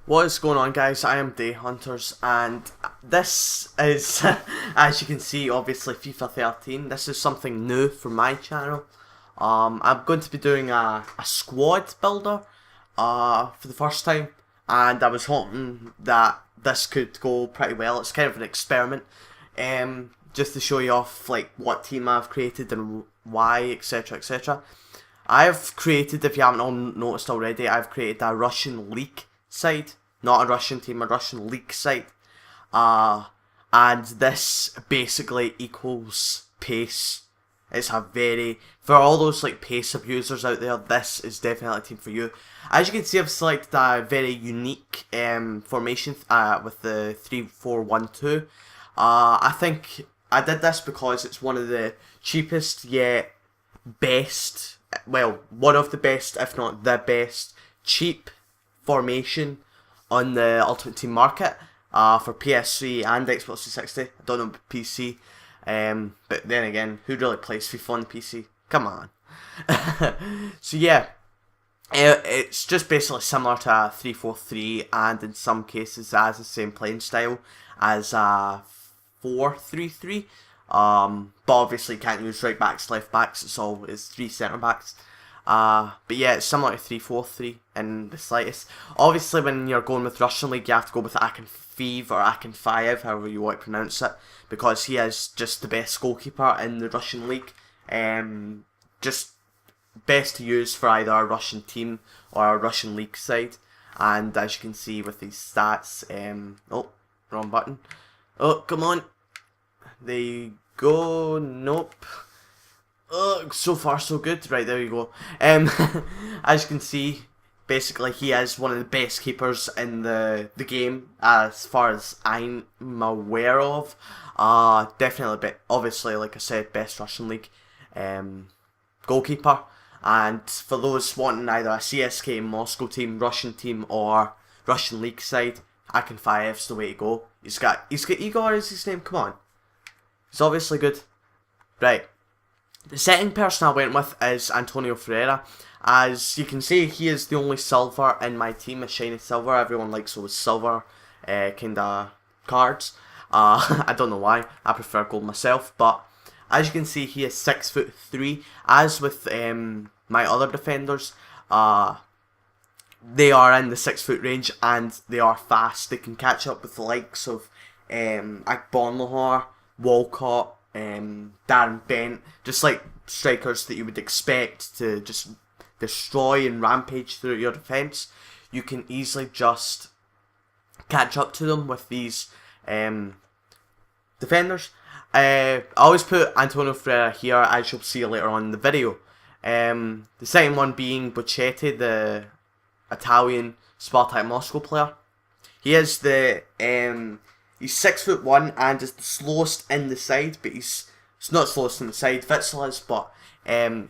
What is going on, guys? I am Day Hunters, and this is, as you can see, obviously FIFA 13. This is something new for my channel. I'm going to be doing a squad builder for the first time, and I was hoping that this could go pretty well. It's kind of an experiment, just to show you off like what team I've created and why, etc, etc. I've created, if you haven't all noticed already, I've created a Russian league side, not a Russian team, a Russian league side. And this basically equals pace. It's a very, for all those like pace abusers out there, this is definitely a team for you. As you can see, I've selected a very unique formation with the 3-4-1-2. I think I did this because it's one of the cheapest yet best, well, one of the best, if not the best, cheap formation on the Ultimate Team market for PS3 and Xbox 360. I don't know about PC, but then again, who really plays FIFA on the PC? Come on. So yeah, it's just basically similar to a 3-4-3, and in some cases it has the same playing style as a 4-3-3. But obviously you can't use right backs, left backs, it's three centre backs. But yeah, it's similar to 3-4-3 in the slightest. Obviously, when you're going with Russian League, you have to go with Akinfeev or Akinfeev, however you want to pronounce it, because he is just the best goalkeeper in the Russian League. Just best to use for either a Russian team or a Russian League side. And as you can see with these stats, oh, wrong button. Oh, come on. There you go. Nope. So far so good. Right, there you go. As you can see, basically he is one of the best keepers in the game as far as I'm aware of. Definitely, obviously, like I said, best Russian League goalkeeper. And for those wanting either a CSK Moscow team, Russian team, or Russian League side, Akinfeev's the way to go. He's got Igor is his name. Come on, he's obviously good. Right. The second person I went with is Antonio Ferreira. As you can see, he is the only silver in my team, a shiny silver. Everyone likes those silver kind of cards. I don't know why, I prefer gold myself, but as you can see, he is 6'3". As with my other defenders, they are in the 6 foot range and they are fast. They can catch up with the likes of Agbonlahor, Walcott, Darren Bent, just like strikers that you would expect to just destroy and rampage through your defence. You can easily just catch up to them with these defenders. I always put Antonio Ferreira here, as you'll see later on in the video. The second one being Bochetti, the Italian Spartak Moscow player. He is he's 6'1" and is the slowest in the side, but he's not slowest in the side. Witzel is, but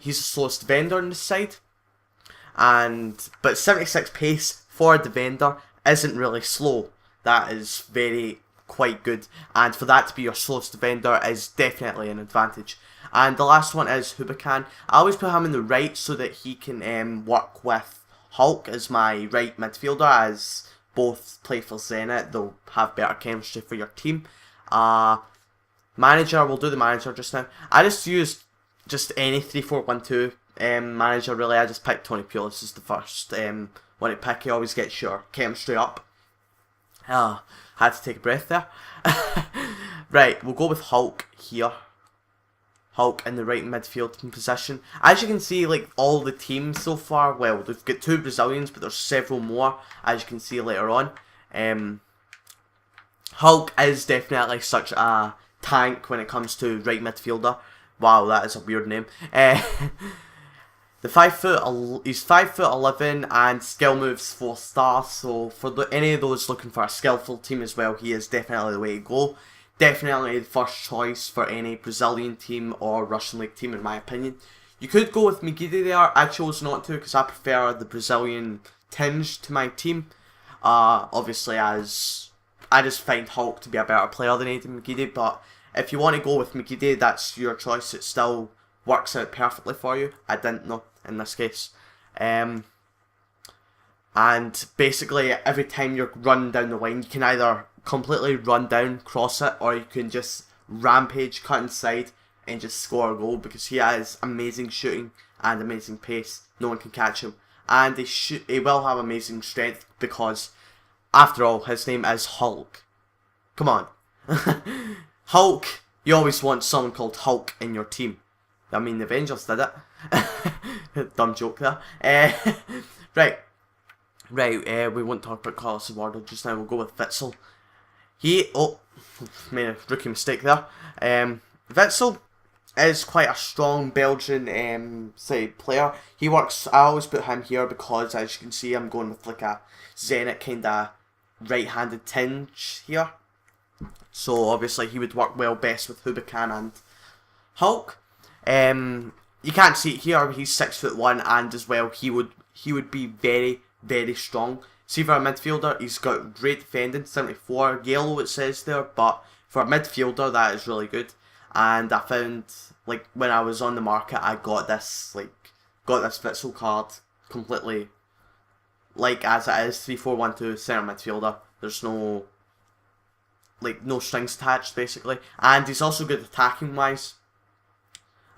he's the slowest defender in the side. But 76 pace for a defender isn't really slow. That is quite good, and for that to be your slowest defender is definitely an advantage. And the last one is Hubakan. I always put him in the right so that he can work with Hulk as my right midfielder, as both play for Zenit. They'll have better chemistry for your team. Manager, we'll do the manager just now. I just used any 3-4-1-2 manager really. I just picked Tony Pulis as the first one to pick. He always gets your chemistry up. Had to take a breath there. Right, we'll go with Hulk here. Hulk in the right midfield position. As you can see, like all the teams so far, well, they've got 2 Brazilians, but there's several more, as you can see later on. Hulk is definitely such a tank when it comes to right midfielder. Wow, that is a weird name. He's 5'11" and skill moves 4-star. So for any of those looking for a skillful team as well, he is definitely the way to go. Definitely the first choice for any Brazilian team or Russian League team, in my opinion. You could go with Migidi there. I chose not to because I prefer the Brazilian tinge to my team. Obviously, as I just find Hulk to be a better player than Aiden Migidi. But if you want to go with Migidi, that's your choice. It still works out perfectly for you. I didn't know in this case. And basically every time you're running down the line, you can either completely run down, cross it, or you can just rampage, cut inside, and just score a goal, because he has amazing shooting and amazing pace. No one can catch him. And he will have amazing strength, because after all, his name is Hulk. Come on. Hulk, you always want someone called Hulk in your team. I mean, the Avengers did it. Dumb joke there. Right, we won't talk about Carlos Eduardo just now. We'll go with Witsel. Made a rookie mistake there. Witsel is quite a strong Belgian player. He works. I always put him here because, as you can see, I'm going with like a Zenit kind of right-handed tinge here. So obviously he would work well best with Hubicam and Hulk. You can't see it here, but he's 6'1", and as well he would be very, very strong. See, for a midfielder, he's got great defending, 74 yellow it says there, but for a midfielder that is really good. And I found, like, when I was on the market, I got this Witsel card completely, like, as it is, 3-4-1-2 centre midfielder. There's no strings attached, basically. And he's also good attacking wise.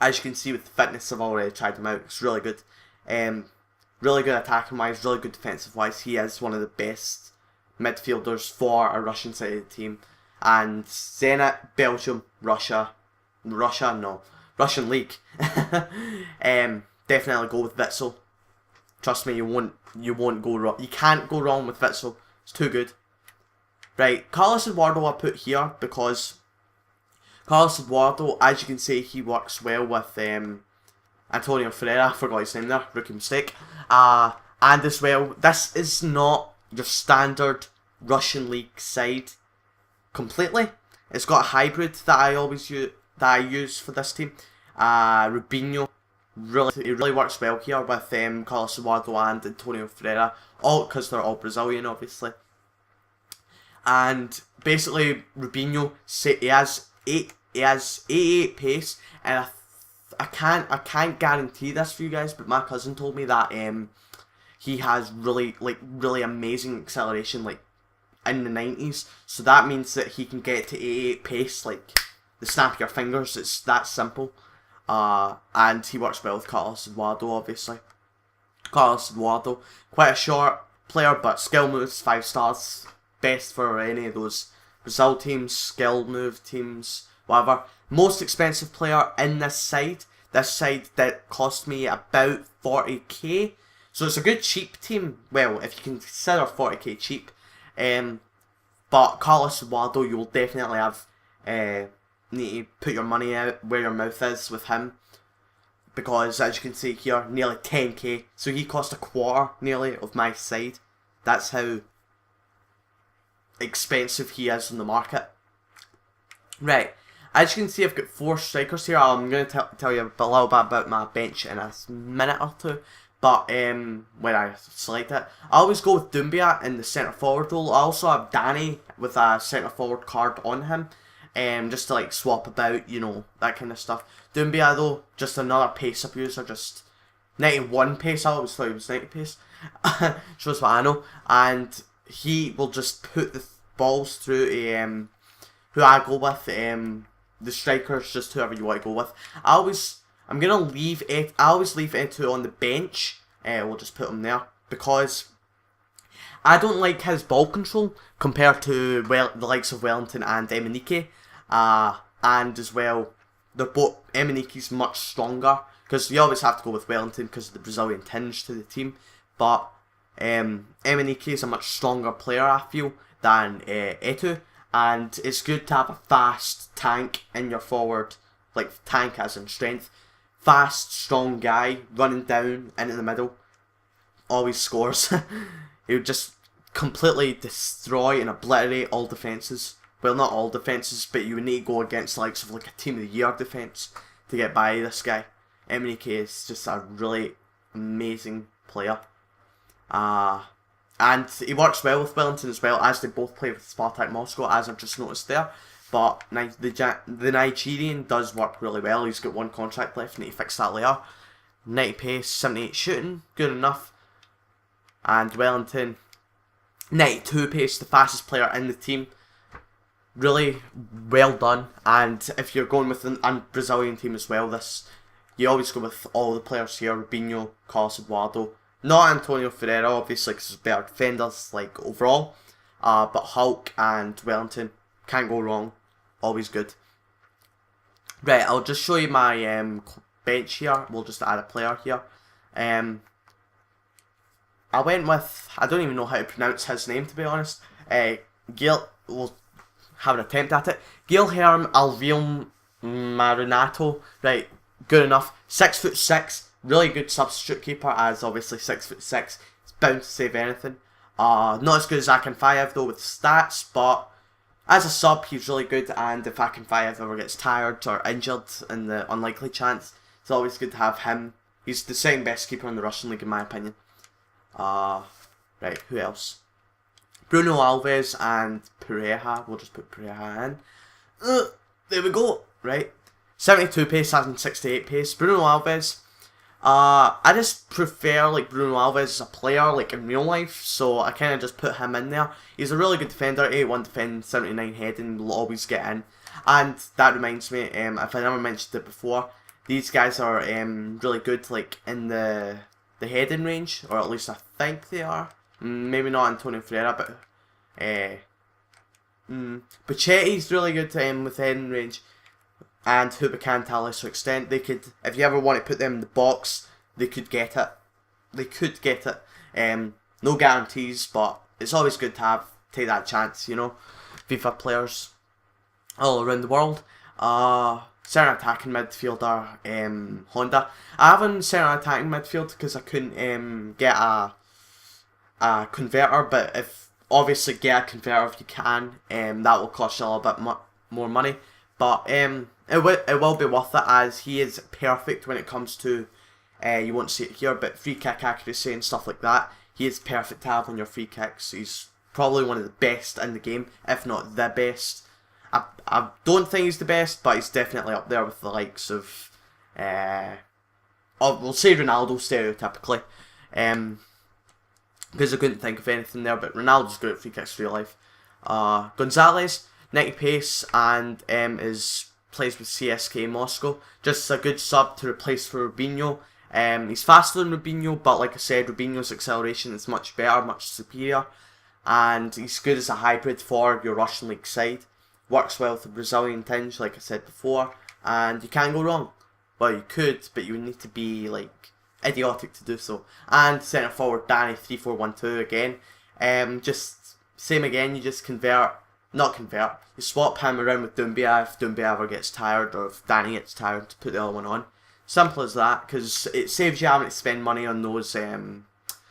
As you can see with the fitness, I've already tried him out. It's really good. Really good attacking wise, really good defensive wise. He is one of the best midfielders for a Russian side of the team. And Zenit, Belgium, Russian League. Definitely go with Witsel. Trust me, you won't go wrong. You can't go wrong with Witsel. It's too good. Right, Carlos Eduardo I put here because Carlos Eduardo, as you can see, he works well with Antonio Ferreira. I forgot his name there, rookie mistake. And as well, this is not your standard Russian League side completely. It's got a hybrid that I use for this team. Rubinho, it really works well here with Carlos Eduardo and Antonio Ferreira, all because they're all Brazilian, obviously. And basically, Rubinho, he has 88 pace, and I can't guarantee this for you guys, but my cousin told me that he has really amazing acceleration, like in the 90s. So that means that he can get to 88 pace like the snap of your fingers. It's that simple. And he works well with Carlos Eduardo, obviously. Carlos Eduardo, quite a short player, but skill moves 5 stars. Best for any of those Brazil teams, skill move teams, whatever. Most expensive player in this side that cost me about 40k. So it's a good cheap team. Well, if you can consider 40k cheap. But Carlos Eduardo, you will definitely have need to put your money out where your mouth is with him. Because as you can see here, nearly 10k. So he cost a quarter nearly of my side. That's how expensive he is on the market. Right, as you can see, I've got 4 strikers here. I'm going to tell you a little bit about my bench in a minute or two. But when I select it, I always go with Doumbia in the centre forward role. I also have Danny with a centre forward card on him, just to like swap about, you know, that kind of stuff. Doumbia though, just another pace abuser, just 91 pace. I always thought he was 90 pace. Shows what I know. And he will just put the balls through who I go with. The strikers, just whoever you want to go with. I always leave Eto on the bench. We'll just put him there because I don't like his ball control compared to the likes of Wellington and Emenike. And as well, Emenike's much stronger because you always have to go with Wellington because of the Brazilian tinge to the team. But Emenike is a much stronger player, I feel, than Eto, and it's good to have a fast tank in your forward, like tank as in strength. Fast, strong guy running down into the middle, always scores. He would just completely destroy and obliterate all defences. Well, not all defences, but you would need to go against the likes of like a Team of the Year defence to get by this guy. Emenike is just a really amazing player. And he works well with Wellington as well, as they both play with Spartak Moscow, as I've just noticed there. But the Nigerian does work really well. He's got 1 contract left, need to fix that later. 90 pace, 78 shooting, good enough. And Wellington, 92 pace, the fastest player in the team. Really well done. And if you're going with a Brazilian team as well, you always go with all the players here. Rubinho, Carlos Eduardo. Not Antonio Ferreira, obviously, because there's better defenders, like, overall. But Hulk and Wellington, can't go wrong. Always good. Right, I'll just show you my bench here. We'll just add a player here. I went with, I don't even know how to pronounce his name, to be honest. Gail, we'll have an attempt at it. Guilherme Alvim Marinato. Right, good enough. 6'6", really good substitute keeper, as obviously 6'6". He's bound to save anything. Not as good as Akinfeev though with stats, but as a sub he's really good, and if Akinfeev ever gets tired or injured in the unlikely chance, it's always good to have him. He's the second best keeper in the Russian league in my opinion. Right, who else? Bruno Alves and Pereira. We'll just put Pereira in. There we go. Right, 72 pace, having 68 pace. Bruno Alves. I just prefer like Bruno Alves as a player, like in real life, so I kind of just put him in there. He's a really good defender, 81 defending, 79 heading, will always get in. And that reminds me, if I never mentioned it before, these guys are really good like in the heading range, or at least I think they are. Maybe not Antonio Ferreira, but Bachetti's really good with heading range. And Hubacan to a lesser extent. They could, if you ever want to put them in the box, they could get it. They could get it. No guarantees, but it's always good to take that chance, you know. FIFA players all around the world. Centre attacking midfielder, Honda. I have him centre attacking midfield because I couldn't get a converter, but if obviously get a converter if you can, that will cost you a little bit more money. But it will be worth it, as he is perfect when it comes to, you won't see it here, but free kick accuracy and stuff like that. He is perfect to have on your free kicks. He's probably one of the best in the game, if not the best. I don't think he's the best, but he's definitely up there with the likes of, we'll say Ronaldo stereotypically, because I couldn't think of anything there, but Ronaldo's good at free kicks for real life. Gonzalez, 90 pace, and plays with CSK Moscow. Just a good sub to replace for Rubinho. He's faster than Rubinho, but like I said, Rubinho's acceleration is much better, much superior. And he's good as a hybrid for your Russian league side. Works well with the Brazilian tinge, like I said before. And you can't go wrong. Well, you could, but you would need to be like idiotic to do so. And centre forward Danny 3412 again. Just same again, you just you swap him around with Doumbia if Doumbia ever gets tired, or if Danny gets tired, to put the other one on. Simple as that, because it saves you having to spend money on those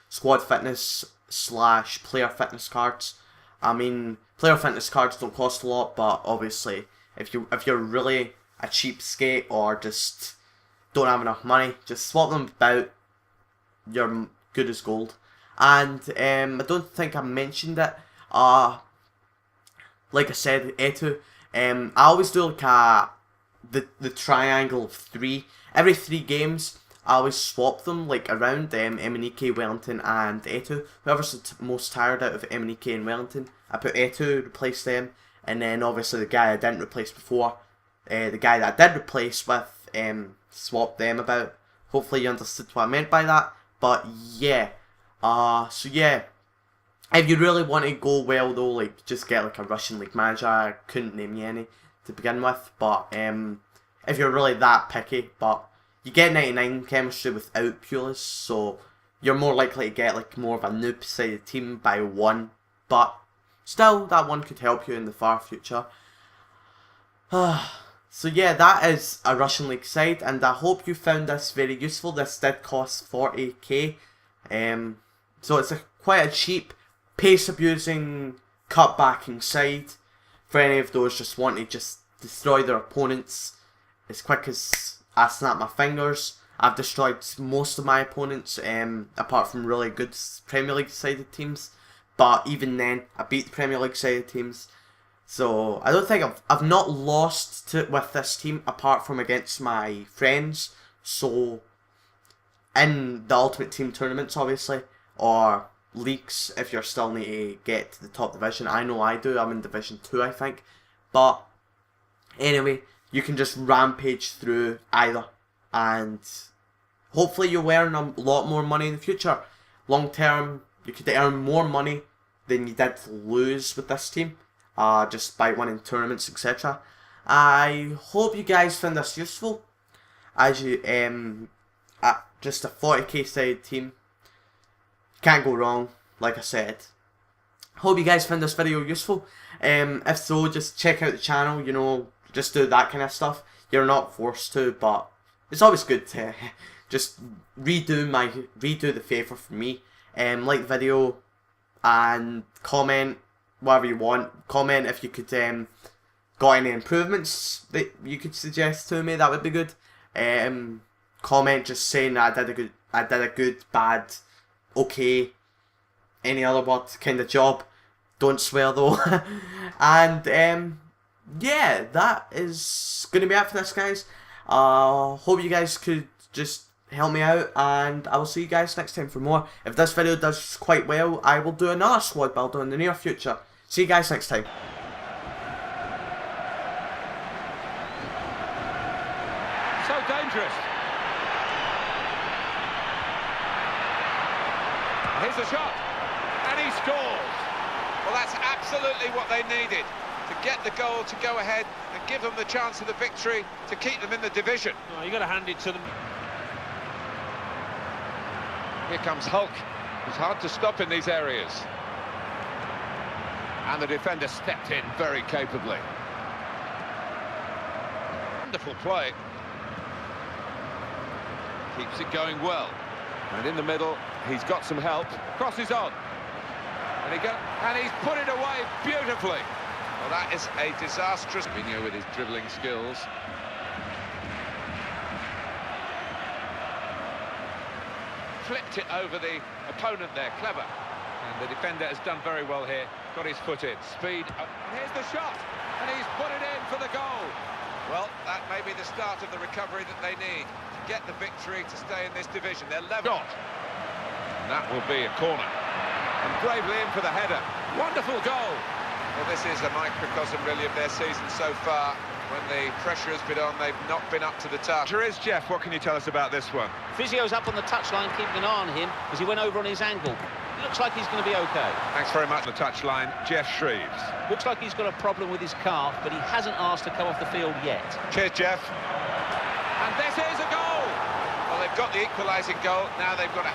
squad fitness / player fitness cards. I mean, player fitness cards don't cost a lot, but obviously if you're really a cheapskate or just don't have enough money, just swap them about. You're good as gold. And I don't think I mentioned it. Like I said, Etu. I always do like the triangle of 3. Every 3 games, I always swap them like around Emenike, Wellington, and Etu. Whoever's the most tired out of Emenike and Wellington, I put Etu, replace them, and then obviously the guy I didn't replace before, the guy that I did replace with, swap them about. Hopefully you understood what I meant by that. But yeah, so yeah. If you really want to go well though, like just get like a Russian league manager. I couldn't name you any to begin with, but if you're really that picky, but you get 99 chemistry without Pulis, so you're more likely to get like more of a noob sided team by 1, but still that 1 could help you in the far future. So yeah, that is a Russian league side, and I hope you found this very useful. This did cost 40k, so it's quite a cheap, pace abusing, cut backing side for any of those just want to just destroy their opponents as quick as I snap my fingers. I've destroyed most of my opponents, apart from really good Premier League sided teams, but even then I beat the Premier League sided teams. So I don't think I've not lost with this team apart from against my friends. So in the Ultimate Team tournaments, obviously, or leagues if you're still need to get to the top division. I know I do. I'm in Division 2, I think. But anyway, you can just rampage through either, and hopefully you'll earn a lot more money in the future. Long term, you could earn more money than you did lose with this team, just by winning tournaments, etc. I hope you guys found this useful. As you, just a 40k sided team, can't go wrong. Like I said, hope you guys found this video useful. If so, just check out the channel. You know, just do that kind of stuff. You're not forced to, but it's always good to just redo the favour for me. Like the video and comment whatever you want. Comment if you could got any improvements that you could suggest to me. That would be good. Comment just saying that I did a good, bad, okay, any other word kind of job. Don't swear though. And yeah, that is gonna be it for this, guys. Hope you guys could just help me out, and I will see you guys next time for more. If this video does quite well, I will do another squad builder in the near future. See you guys next time. So dangerous. Here's the shot, and he scores. Well, that's absolutely what they needed, to get the goal to go ahead and give them the chance of the victory to keep them in the division. Oh, you got to hand it to them. Here comes Hulk. It's hard to stop in these areas. And the defender stepped in very capably. Wonderful play. Keeps it going well. And in the middle, he's got some help. Crosses on. And he's put it away beautifully. Well, that is a disastrous... Mourinho with his dribbling skills. Flipped it over the opponent there, clever. And the defender has done very well here, got his foot in. Speed, and here's the shot, and he's put it in for the goal. Well, that may be the start of the recovery that they need to get the victory to stay in this division. They're level. And that will be a corner. And bravely in for the header. Wonderful goal. Well, this is a microcosm really of their season so far. When the pressure has been on, they've not been up to the task. Here is Jeff. What can you tell us about this one? Physio's up on the touchline, keeping an eye on him as he went over on his ankle. Looks like he's going to be okay. Thanks very much. The touchline, Jeff Shreves. Looks like he's got a problem with his calf, but he hasn't asked to come off the field yet. Cheers, Jeff. And this is a goal. Well, they've got the equalising goal. Now they've got to...